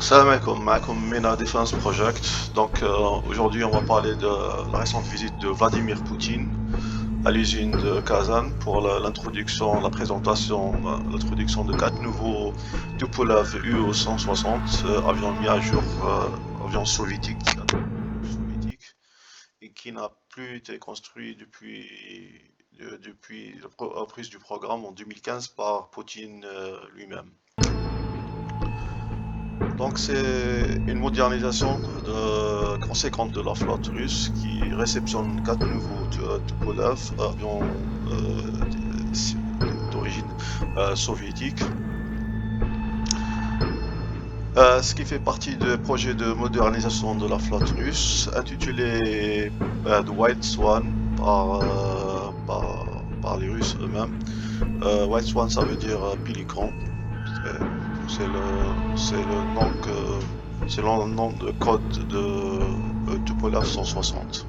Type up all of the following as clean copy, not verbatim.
Salam alaikum, معكم MENA Defense Project. Donc aujourd'hui on va parler de la récente visite de Vladimir Poutine à l'usine de Kazan pour l'introduction, la présentation, l'introduction de 4 nouveaux Tupolev U-160 avions mis à jour, avions soviétiques, et qui n'a plus été construit depuis la reprise du programme en 2015 par Poutine lui-même. Donc c'est une modernisation conséquente de la flotte russe qui réceptionne 4 nouveaux Tupolev, avions d'origine soviétique. Ce qui fait partie du projet de modernisation de la flotte russe, intitulé The White Swan par les Russes eux-mêmes. White Swan, ça veut dire pélican. C'est le nom de code de Tupolev 160.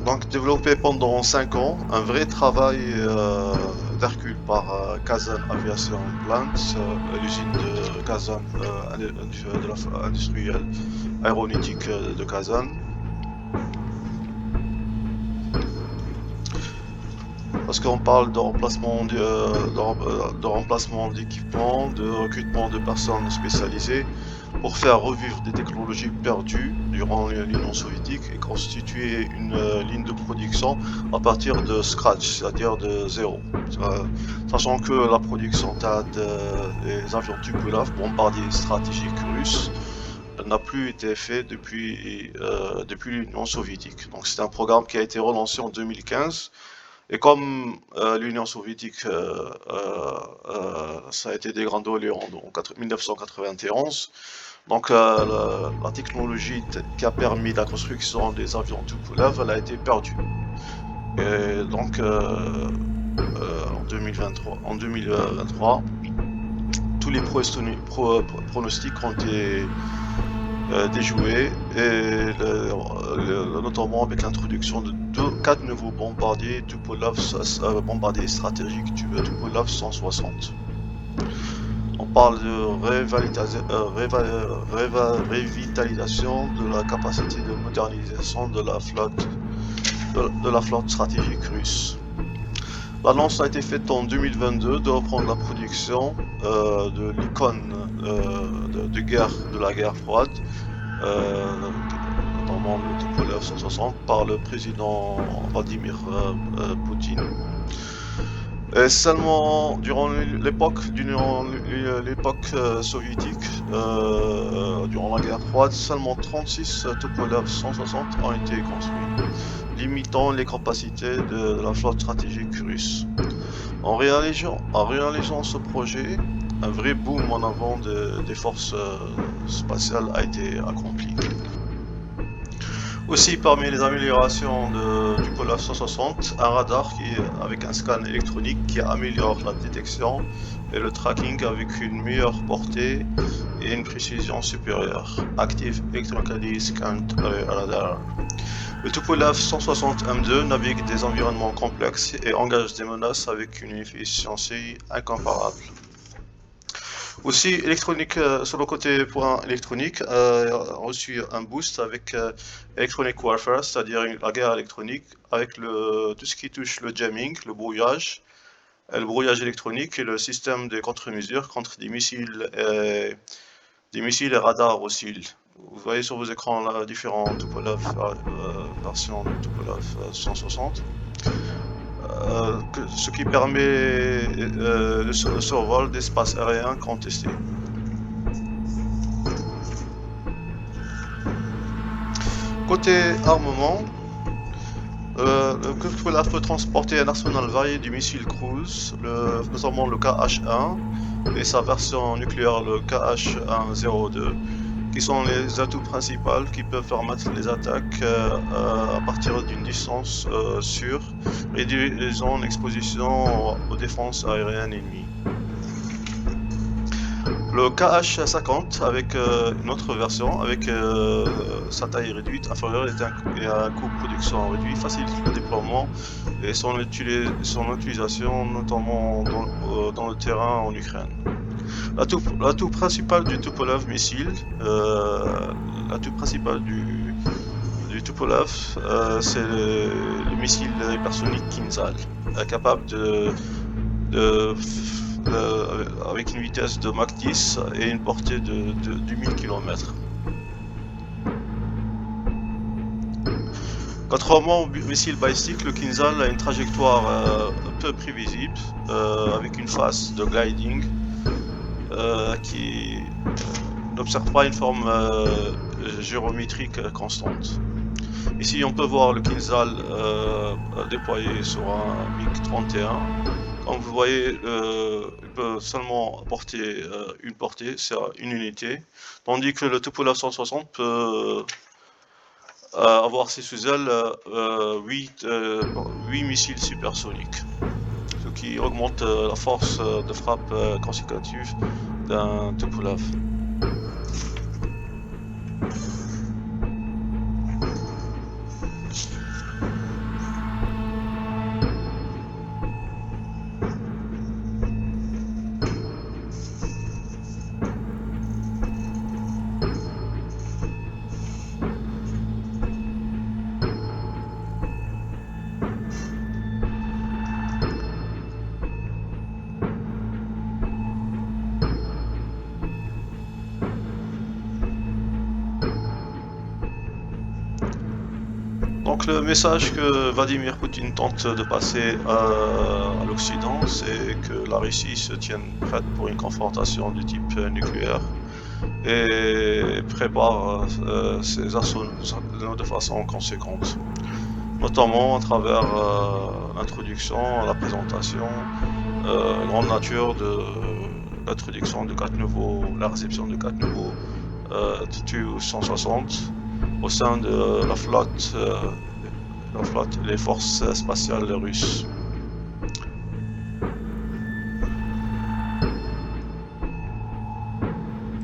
Donc développé pendant 5 ans, un vrai travail d'Hercule par Kazan Aviation Plant, l'usine de Kazan de la industrielle aéronautique de Kazan. Parce qu'on parle de remplacement d'équipements, de recrutement de personnes spécialisées pour faire revivre des technologies perdues durant l'Union soviétique et constituer une ligne de production à partir de scratch, c'est-à-dire de zéro. Sachant que la production des avions Tupolev, bombardiers stratégiques russes, n'a plus été faite depuis l'Union soviétique. Donc c'est un programme qui a été relancé en 2015. Et comme l'Union soviétique, ça a été dégringolé en 1991, donc la technologie qui a permis la construction des avions Tupolev, elle a été perdue. Et donc en 2023, tous les pronostics ont été déjoués, et notamment avec l'introduction de 4 nouveaux bombardiers Tupolev, bombardiers stratégiques Tupolev 160. On parle de revitalisation de la capacité de modernisation de la flotte stratégique russe. L'annonce a été faite en 2022 de reprendre la production de l'icône de la guerre froide, notamment le Tupolev 160, par le président Vladimir Poutine. Et seulement durant l'époque soviétique, durant la guerre froide, seulement 36 Tupolev 160 ont été construits, limitant les capacités de la flotte stratégique russe. En réalisant ce projet, un vrai boom en avant des forces spatiales a été accompli. Aussi, parmi les améliorations du Tupolev 160, un radar avec un scan électronique qui améliore la détection et le tracking avec une meilleure portée et une précision supérieure. Active Electronically Scanned Radar. Le Tupolev 160 M2 navigue des environnements complexes et engage des menaces avec une efficiency incomparable. Aussi, électronique, sur le côté point électronique, a reçu un boost avec Electronic Warfare, c'est-à-dire la guerre électronique, avec tout ce qui touche le jamming, le brouillage électronique et le système de contre-mesures contre des missiles et radars aussi. Vous voyez sur vos écrans là différents Tupolev versions de Tupolev 160. Ce qui permet le survol d'espaces aériens contestés. Côté armement, le Tupolev peut transporter un arsenal varié du missile cruise, notamment le KH-1 et sa version nucléaire, le KH-102, qui sont les atouts principaux qui peuvent permettre les attaques à partir d'une distance sûre, réduisant l'exposition aux défenses aériennes ennemies. Le KH-50 avec une autre version, avec sa taille réduite, inférieure et un coût de production réduit, facilite le déploiement et son utilisation notamment dans le terrain en Ukraine. L'atout principal du Tupolev missile, l'atout principal du Tupolev, c'est le missile hypersonique Kinzhal, capable avec une vitesse de Mach 10 et une portée de 1000 km. Contrairement au missile balistique, le Kinzhal a une trajectoire peu prévisible, avec une phase de gliding qui n'observe pas une forme géométrique constante. Ici on peut voir le Kinzhal déployé sur un MiG-31. Comme vous voyez, il peut seulement porter une portée, c'est une unité, tandis que le Tupolev 160 peut avoir sous ailes 8 missiles supersoniques, ce qui augmente la force de frappe consécutive d'un Tupolev. Donc le message que Vladimir Poutine tente de passer à l'Occident, c'est que la Russie se tienne prête pour une confrontation du type nucléaire et prépare ses assauts de façon conséquente, notamment à travers l'introduction, la présentation, la grande nature de l'introduction de 4 nouveaux, la réception de 4 nouveaux Tu-160 au sein de la flotte, les forces spatiales russes.